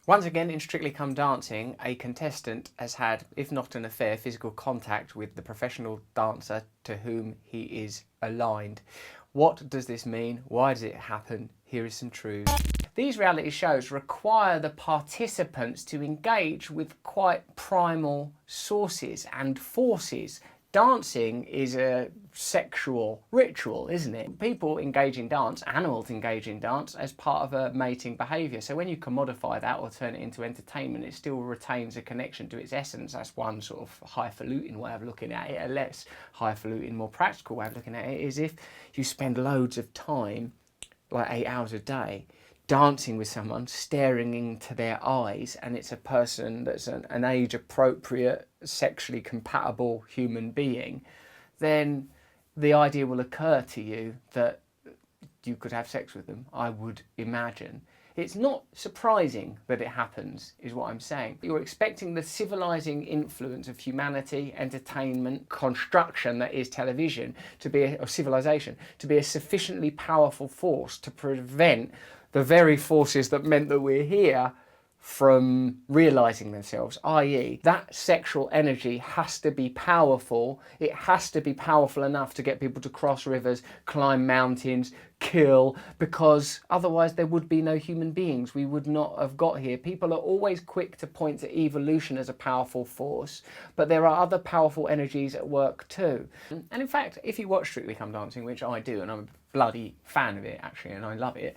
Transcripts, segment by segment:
Once again, in Strictly Come Dancing, a contestant has had, if not an affair, physical contact with the professional dancer to whom he is aligned. What does this mean? Why does it happen? Here is some truths. These reality shows require the participants to engage with quite primal sources and forces. Dancing is a sexual ritual, isn't it? People engage in dance, animals engage in dance as part of a mating behaviour. So when you commodify that or turn it into entertainment, it still retains a connection to its essence. That's one sort of highfalutin way of looking at it. A less highfalutin, more practical way of looking at it is if you spend loads of time, like 8 hours a day, dancing with someone, staring into their eyes, and it's a person that's an age-appropriate, sexually compatible human being, then the idea will occur to you that you could have sex with them, I would imagine. It's not surprising that it happens, is what I'm saying. You're expecting the civilizing influence of humanity, entertainment, construction that is television, or civilization, to be a sufficiently powerful force to prevent the very forces that meant that we're here from realising themselves, i.e. that sexual energy has to be powerful. It has to be powerful enough to get people to cross rivers, climb mountains, kill, because otherwise there would be no human beings. We would not have got here. People are always quick to point to evolution as a powerful force, but there are other powerful energies at work too. And in fact, if you watch Strictly Come Dancing, which I do, and I'm a bloody fan of it actually, and I love it,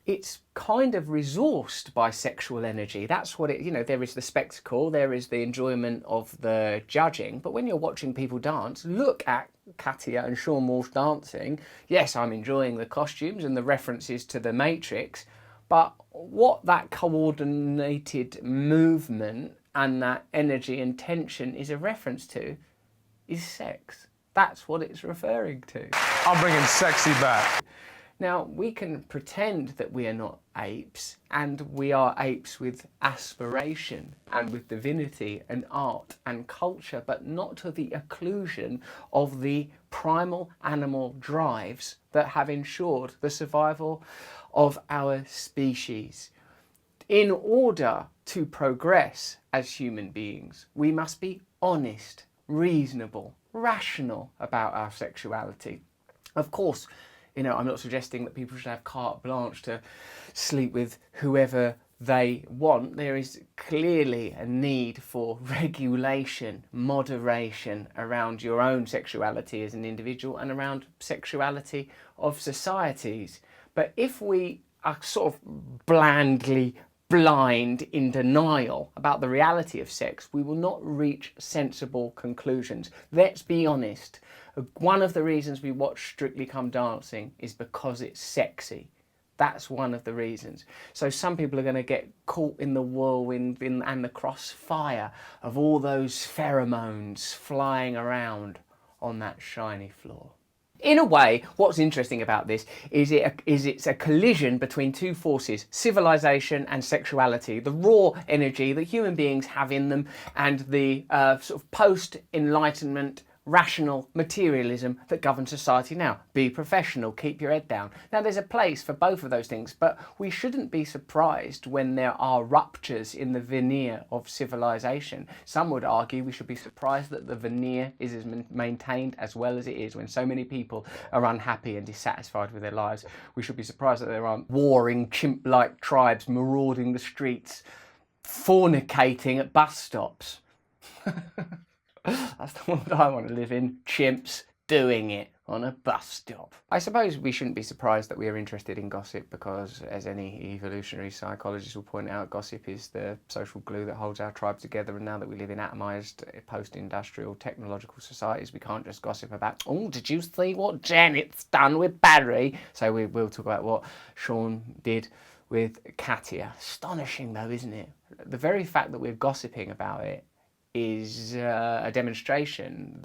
it's kind of resourced by sexual energy. That's what it, you know, there is the spectacle, there is the enjoyment of the judging, but when you're watching people dance, look at Katia and Sean Walsh dancing. Yes, I'm enjoying the costumes and the references to the Matrix, but what that coordinated movement and that energy and tension is a reference to is sex. That's what it's referring to. I'm bringing sexy back. Now, we can pretend that we are not apes, and we are apes with aspiration and with divinity and art and culture, but not to the occlusion of the primal animal drives that have ensured the survival of our species. In order to progress as human beings, we must be honest, reasonable, rational about our sexuality. Of course, you know, I'm not suggesting that people should have carte blanche to sleep with whoever they want. There is clearly a need for regulation, moderation around your own sexuality as an individual and around sexuality of societies. But if we are sort of blandly blind in denial about the reality of sex, we will not reach sensible conclusions. Let's be honest. One of the reasons we watch Strictly Come Dancing is because it's sexy. That's one of the reasons. So some people are going to get caught in the whirlwind and the crossfire of all those pheromones flying around on that shiny floor. In a way, what's interesting about this is it's a collision between two forces, civilization and sexuality, the raw energy that human beings have in them, and the sort of post-Enlightenment rational materialism that governs society now. Be professional, keep your head down. Now, there's a place for both of those things, but we shouldn't be surprised when there are ruptures in the veneer of civilization. Some would argue we should be surprised that the veneer is as maintained as well as it is. When so many people are unhappy and dissatisfied with their lives, we should be surprised that there aren't warring chimp-like tribes marauding the streets, fornicating at bus stops. That's the world I want to live in. Chimps doing it on a bus stop. I suppose we shouldn't be surprised that we are interested in gossip because, as any evolutionary psychologist will point out, gossip is the social glue that holds our tribe together, and now that we live in atomised, post-industrial, technological societies, we can't just gossip about, oh, did you see what Janet's done with Barry? So we'll talk about what Sean did with Katia. Astonishing though, isn't it? The very fact that we're gossiping about it is a demonstration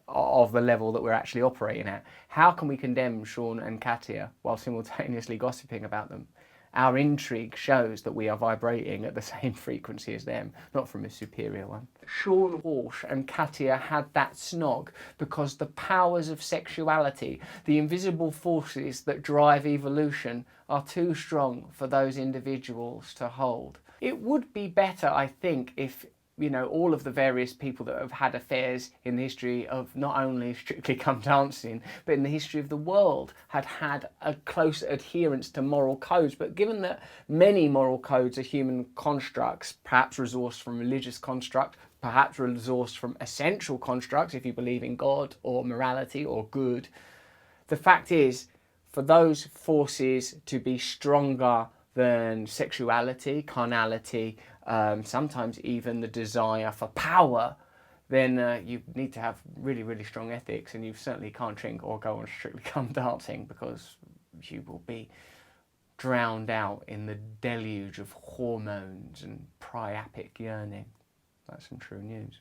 of the level that we're actually operating at. How can we condemn Sean and Katia while simultaneously gossiping about them? Our intrigue shows that we are vibrating at the same frequency as them, not from a superior one. Sean Walsh and Katia had that snog because the powers of sexuality, the invisible forces that drive evolution, are too strong for those individuals to hold. It would be better, I think, if, you know, all of the various people that have had affairs in the history of not only Strictly Come Dancing, but in the history of the world, had had a close adherence to moral codes. But given that many moral codes are human constructs, perhaps resourced from religious construct, perhaps resourced from essential constructs, if you believe in God or morality or good, the fact is, for those forces to be stronger than sexuality, carnality, sometimes even the desire for power, then you need to have really, really strong ethics, and you certainly can't drink or go on Strictly Come Dancing, because you will be drowned out in the deluge of hormones and priapic yearning. That's some true news.